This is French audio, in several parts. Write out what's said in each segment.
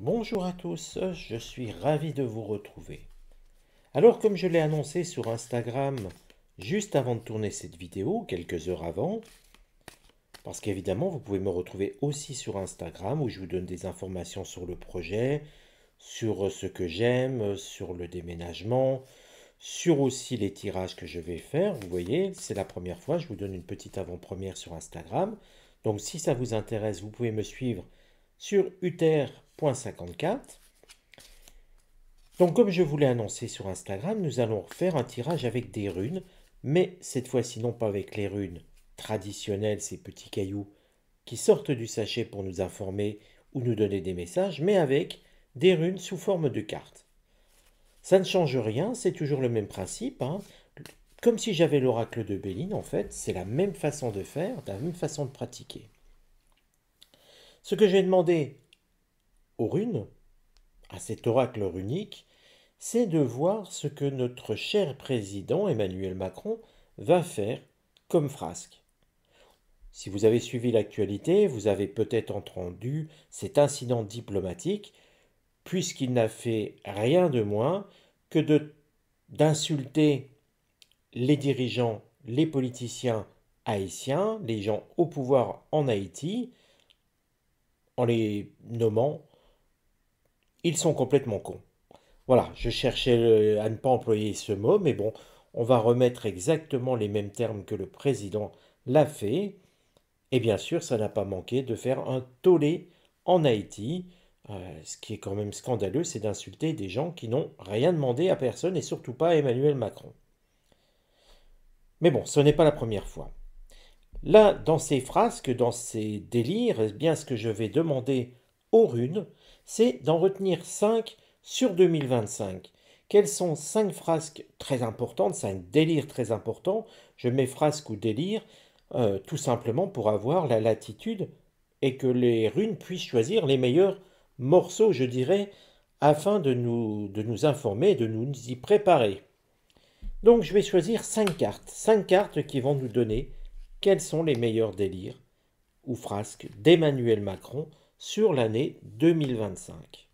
Bonjour à tous, je suis ravi de vous retrouver. Alors comme je l'ai annoncé sur Instagram juste avant de tourner cette vidéo, quelques heures avant, parce qu'évidemment vous pouvez me retrouver aussi sur Instagram où je vous donne des informations sur le projet, sur ce que j'aime, sur le déménagement, sur aussi les tirages que je vais faire. Vous voyez, c'est la première fois, je vous donne une petite avant-première sur Instagram. Donc si ça vous intéresse, vous pouvez me suivre sur uther.54. Donc comme je vous l'ai annoncé sur Instagram, nous allons faire un tirage avec des runes, mais cette fois-ci non pas avec les runes traditionnelles, ces petits cailloux qui sortent du sachet pour nous informer ou nous donner des messages, mais avec des runes sous forme de cartes. Ça ne change rien, c'est toujours le même principe, hein. Comme si j'avais l'oracle de Béline, en fait, c'est la même façon de faire, la même façon de pratiquer. Ce que j'ai demandé aux runes, à cet oracle runique, c'est de voir ce que notre cher président Emmanuel Macron va faire comme frasque. Si vous avez suivi l'actualité, vous avez peut-être entendu cet incident diplomatique, puisqu'il n'a fait rien de moins que d'insulter les dirigeants, les politiciens haïtiens, les gens au pouvoir en Haïti, en les nommant, ils sont complètement cons. Voilà, je cherchais à ne pas employer ce mot, mais bon, on va remettre exactement les mêmes termes que le président l'a fait. Et bien sûr, ça n'a pas manqué de faire un tollé en Haïti. Ce qui est quand même scandaleux, c'est d'insulter des gens qui n'ont rien demandé à personne et surtout pas à Emmanuel Macron. Mais bon, ce n'est pas la première fois. Là, dans ces frasques, dans ces délires, eh bien, ce que je vais demander aux runes, c'est d'en retenir 5 sur 2025. Quelles sont 5 frasques très importantes, 5 délires très importants? Je mets frasque ou délire, tout simplement pour avoir la latitude et que les runes puissent choisir les meilleurs morceaux, je dirais, afin de nous informer, de nous y préparer. Donc je vais choisir 5 cartes qui vont nous donner quels sont les meilleurs délires ou frasques d'Emmanuel Macron sur l'année 2025.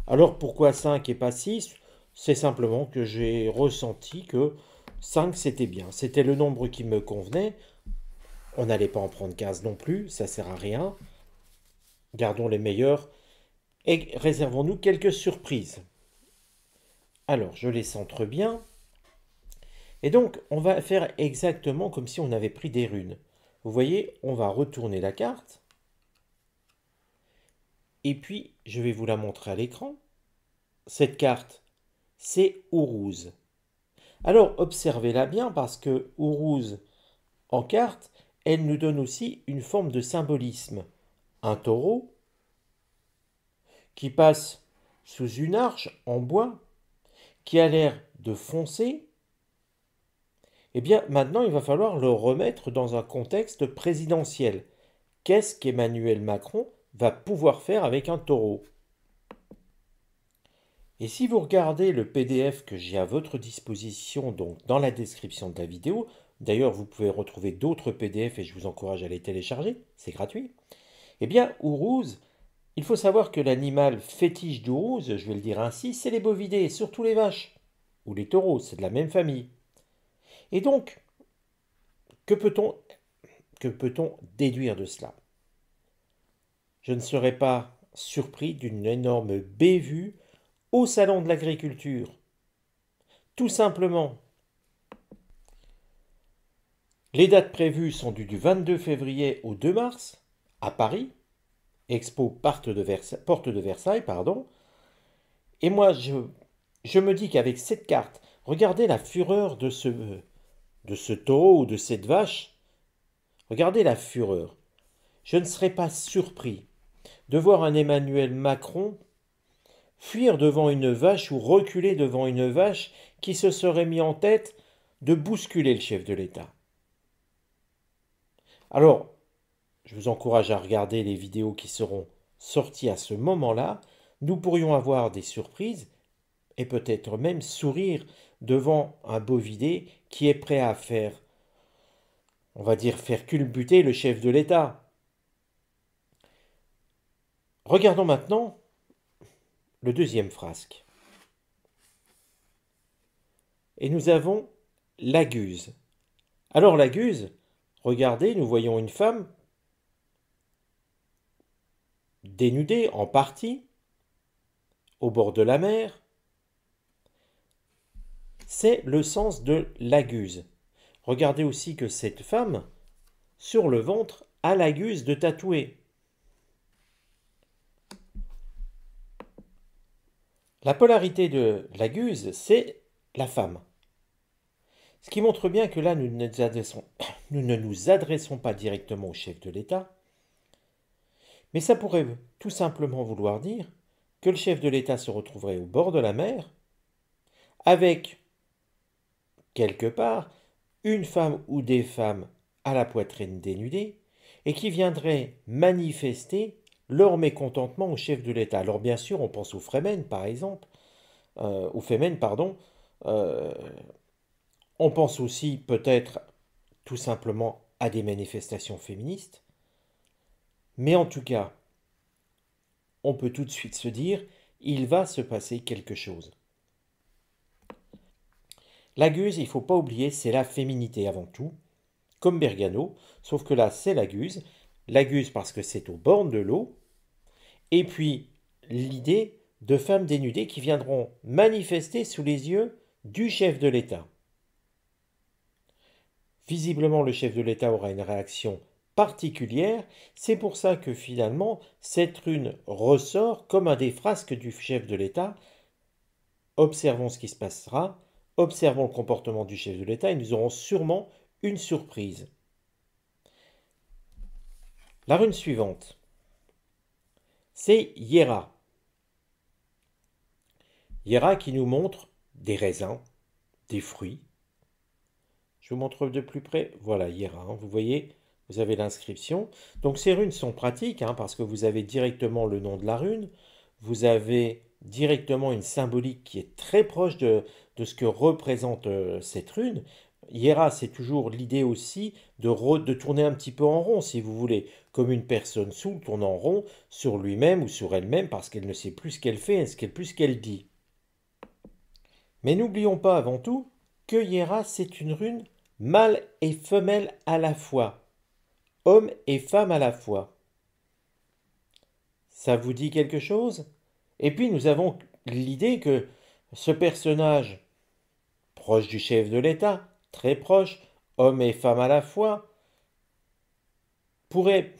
Alors pourquoi 5 et pas 6? C'est simplement que j'ai ressenti que 5 c'était bien. C'était le nombre qui me convenait. On n'allait pas en prendre 15 non plus, ça sert à rien. Gardons les meilleurs et réservons-nous quelques surprises. Alors je les centre bien. Et donc, on va faire exactement comme si on avait pris des runes. Vous voyez, on va retourner la carte. Et puis, je vais vous la montrer à l'écran. Cette carte, c'est Ourouz. Alors, observez-la bien parce que Ourouz, en carte, elle nous donne aussi une forme de symbolisme. Un taureau qui passe sous une arche en bois, qui a l'air de foncer. Eh bien, maintenant, il va falloir le remettre dans un contexte présidentiel. Qu'est-ce qu'Emmanuel Macron va pouvoir faire avec un taureau? Et si vous regardez le PDF que j'ai à votre disposition donc dans la description de la vidéo, d'ailleurs vous pouvez retrouver d'autres PDF et je vous encourage à les télécharger, c'est gratuit. Eh bien, Ourouz, il faut savoir que l'animal fétiche d'Ourouz, je vais le dire ainsi, c'est les bovidés, surtout les vaches, ou les taureaux, c'est de la même famille. Et donc, que peut-on que peut-on déduire de cela? Je ne serais pas surpris d'une énorme bévue au salon de l'agriculture. Tout simplement, les dates prévues sont du 22 février au 2 mars à Paris, Expo Porte de Versailles, pardon. Et moi, je me dis qu'avec cette carte, regardez la fureur de ce taureau ou de cette vache. Regardez la fureur. Je ne serais pas surpris de voir un Emmanuel Macron fuir devant une vache ou reculer devant une vache qui se serait mis en tête de bousculer le chef de l'État. Alors, je vous encourage à regarder les vidéos qui seront sorties à ce moment-là. Nous pourrions avoir des surprises et peut-être même sourire devant un bovidé qui est prêt à faire, on va dire, faire culbuter le chef de l'État. Regardons maintenant le deuxième frasque. Et nous avons la Guse. Alors la Guse, regardez, nous voyons une femme dénudée en partie, au bord de la mer. C'est le sens de la Guse. Regardez aussi que cette femme, sur le ventre, a la Guse de tatouer. La polarité de la Guse, c'est la femme. Ce qui montre bien que là, nous ne nous adressons pas directement au chef de l'État, mais ça pourrait tout simplement vouloir dire que le chef de l'État se retrouverait au bord de la mer, avec, quelque part, une femme ou des femmes à la poitrine dénudée, et qui viendraient manifester leur mécontentement au chef de l'État. Alors bien sûr, on pense aux Fremen, par exemple, aux Femen, pardon, on pense aussi peut-être tout simplement à des manifestations féministes, mais en tout cas, on peut tout de suite se dire, il va se passer quelque chose. La Guse, il ne faut pas oublier, c'est la féminité avant tout, comme Bergano, sauf que là, c'est la Guse. La Guse parce que c'est au bord de l'eau, et puis l'idée de femmes dénudées qui viendront manifester sous les yeux du chef de l'État. Visiblement, le chef de l'État aura une réaction particulière. C'est pour ça que finalement, cette rune ressort comme un des frasques du chef de l'État. Observons ce qui se passera, observons le comportement du chef de l'État et nous aurons sûrement une surprise. La rune suivante, c'est Hiera. Hiera qui nous montre des raisins, des fruits. Je vous montre de plus près. Voilà, Hiera. Vous voyez, vous avez l'inscription. Donc ces runes sont pratiques parce que vous avez directement le nom de la rune. Vous avez directement une symbolique qui est très proche de ce que représente cette rune. Hiera, c'est toujours l'idée aussi de tourner un petit peu en rond, si vous voulez, comme une personne saoule tourne en rond sur lui-même ou sur elle-même parce qu'elle ne sait plus ce qu'elle fait, plus ce qu'elle dit. Mais n'oublions pas avant tout que Hiera, c'est une rune mâle et femelle à la fois, homme et femme à la fois. Ça vous dit quelque chose? Et puis nous avons l'idée que ce personnage, proche du chef de l'État, très proche, homme et femme à la fois, pourrait,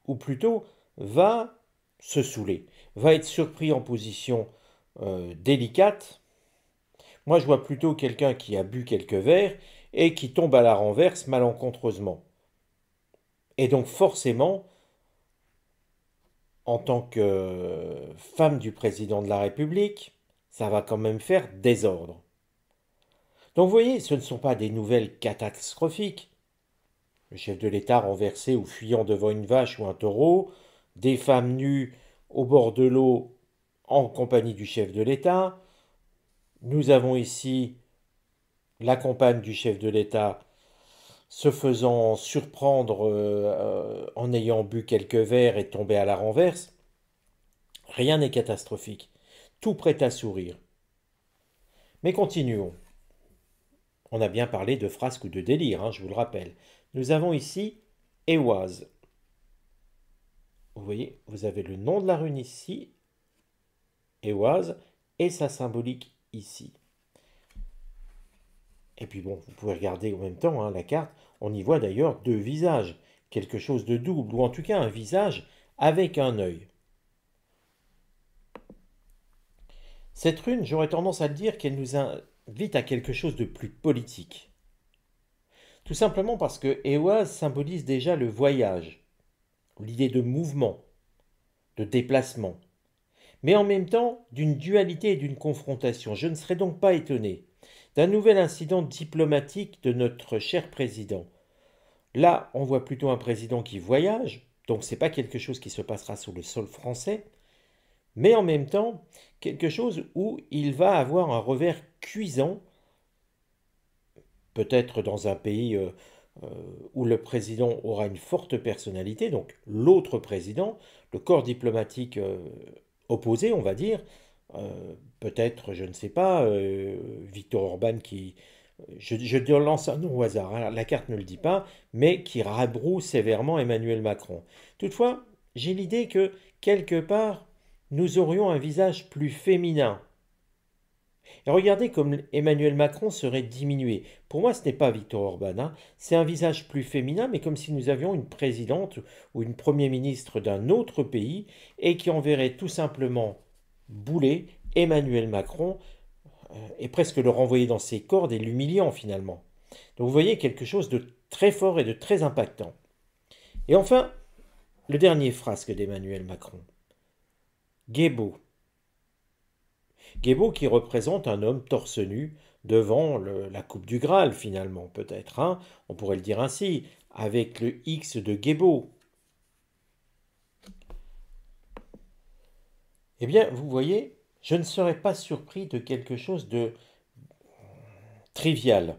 ou plutôt va se saouler, va être surpris en position délicate. Moi je vois plutôt quelqu'un qui a bu quelques verres et qui tombe à la renverse malencontreusement. Et donc forcément, en tant que femme du président de la République, ça va quand même faire désordre. Donc vous voyez, ce ne sont pas des nouvelles catastrophiques. Le chef de l'État renversé ou fuyant devant une vache ou un taureau, des femmes nues au bord de l'eau en compagnie du chef de l'État. Nous avons ici la compagne du chef de l'État se faisant surprendre en ayant bu quelques verres et tombé à la renverse. Rien n'est catastrophique. Tout prêt à sourire. Mais continuons. On a bien parlé de frasque ou de délire, je vous le rappelle. Nous avons ici Ehwaz. Vous voyez, vous avez le nom de la rune ici, Ehwaz, et sa symbolique ici. Et puis bon, vous pouvez regarder en même temps la carte. On y voit d'ailleurs deux visages, quelque chose de double, ou en tout cas un visage avec un œil. Cette rune, j'aurais tendance à le dire qu'elle nous invite à quelque chose de plus politique. Tout simplement parce que Ehwaz symbolise déjà le voyage, l'idée de mouvement, de déplacement, mais en même temps d'une dualité et d'une confrontation. Je ne serais donc pas étonné d'un nouvel incident diplomatique de notre cher président. Là, on voit plutôt un président qui voyage, donc ce n'est pas quelque chose qui se passera sur le sol français, mais en même temps quelque chose où il va avoir un revers cuisant, peut-être dans un pays où le président aura une forte personnalité, donc l'autre président, le corps diplomatique opposé, on va dire, peut-être, je ne sais pas, Viktor Orban qui, je lance un nom au hasard, hein, la carte ne le dit pas, mais qui rabroue sévèrement Emmanuel Macron. Toutefois, j'ai l'idée que, quelque part, nous aurions un visage plus féminin. Et regardez comme Emmanuel Macron serait diminué. Pour moi, ce n'est pas Viktor Orban, hein. C'est un visage plus féminin, mais comme si nous avions une présidente ou une premier ministre d'un autre pays et qui enverrait tout simplement bouler Emmanuel Macron et presque le renvoyer dans ses cordes et l'humiliant finalement. Donc vous voyez quelque chose de très fort et de très impactant. Et enfin, le dernier frasque d'Emmanuel Macron. Guébo. Guébo qui représente un homme torse nu devant la coupe du Graal finalement, peut-être, hein, on pourrait le dire ainsi, avec le X de Guébo. Eh bien, vous voyez, je ne serais pas surpris de quelque chose de trivial.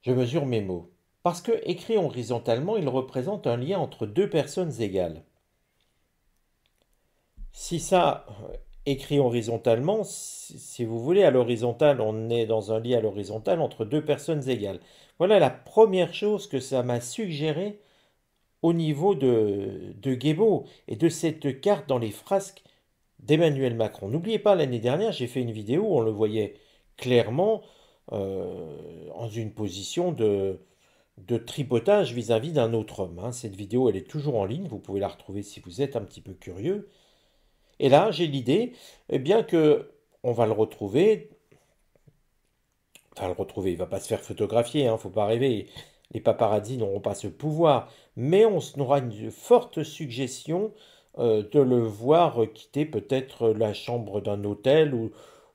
Je mesure mes mots. Parce que, écrit horizontalement, il représente un lien entre deux personnes égales. Si ça, écrit horizontalement, si vous voulez, à l'horizontale, on est dans un lien à l'horizontale entre deux personnes égales. Voilà la première chose que ça m'a suggéré au niveau de Guébo et de cette carte dans les frasques d'Emmanuel Macron. N'oubliez pas, l'année dernière, j'ai fait une vidéo où on le voyait clairement en une position de tripotage vis-à-vis d'un autre homme, hein. Cette vidéo, elle est toujours en ligne, vous pouvez la retrouver si vous êtes un petit peu curieux. Et là, j'ai l'idée, eh bien que on va le retrouver. Enfin, le retrouver, il va pas se faire photographier, hein, faut pas rêver. Les paparazzis n'auront pas ce pouvoir, mais on aura une forte suggestion de le voir quitter peut-être la chambre d'un hôtel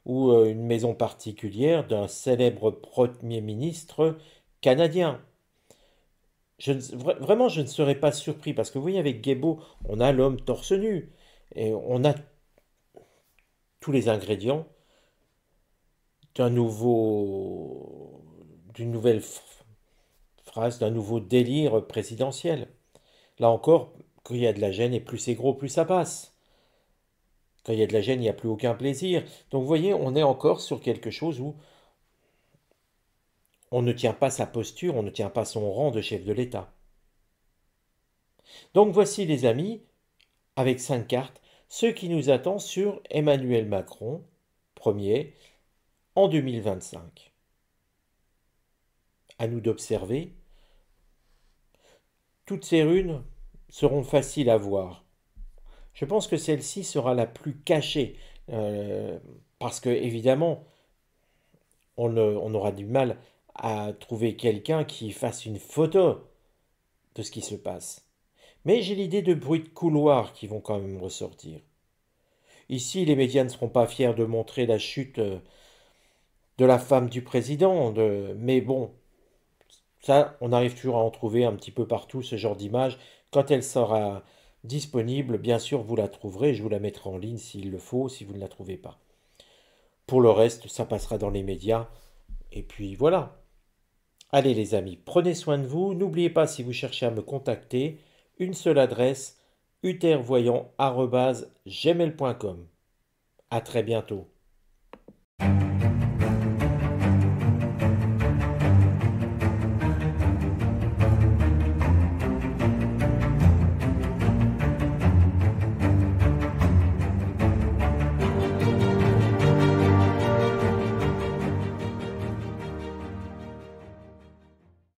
ou une maison particulière d'un célèbre Premier ministre canadien. Vraiment, je ne serais pas surpris parce que vous voyez, avec Guébo, on a l'homme torse nu et on a tous les ingrédients d'une nouvelle phrase, d'un nouveau délire présidentiel. Là encore, quand il y a de la gêne, et plus c'est gros, plus ça passe. Quand il y a de la gêne, il n'y a plus aucun plaisir. Donc vous voyez, on est encore sur quelque chose où on ne tient pas sa posture, on ne tient pas son rang de chef de l'État. Donc voici les amis, avec 5 cartes, ce qui nous attend sur Emmanuel Macron, premier, en 2025. À nous d'observer. Toutes ces runes seront faciles à voir. Je pense que celle-ci sera la plus cachée, parce que évidemment, on aura du mal à trouver quelqu'un qui fasse une photo de ce qui se passe. Mais j'ai l'idée de bruits de couloir qui vont quand même ressortir. Ici, les médias ne seront pas fiers de montrer la chute de la femme du président, mais bon, ça, on arrive toujours à en trouver un petit peu partout, ce genre d'image. Quand elle sera disponible, bien sûr, vous la trouverez, je vous la mettrai en ligne s'il le faut, si vous ne la trouvez pas. Pour le reste, ça passera dans les médias, et puis voilà. Allez les amis, prenez soin de vous, n'oubliez pas si vous cherchez à me contacter, une seule adresse, uthervoyant@gmail.com. À très bientôt.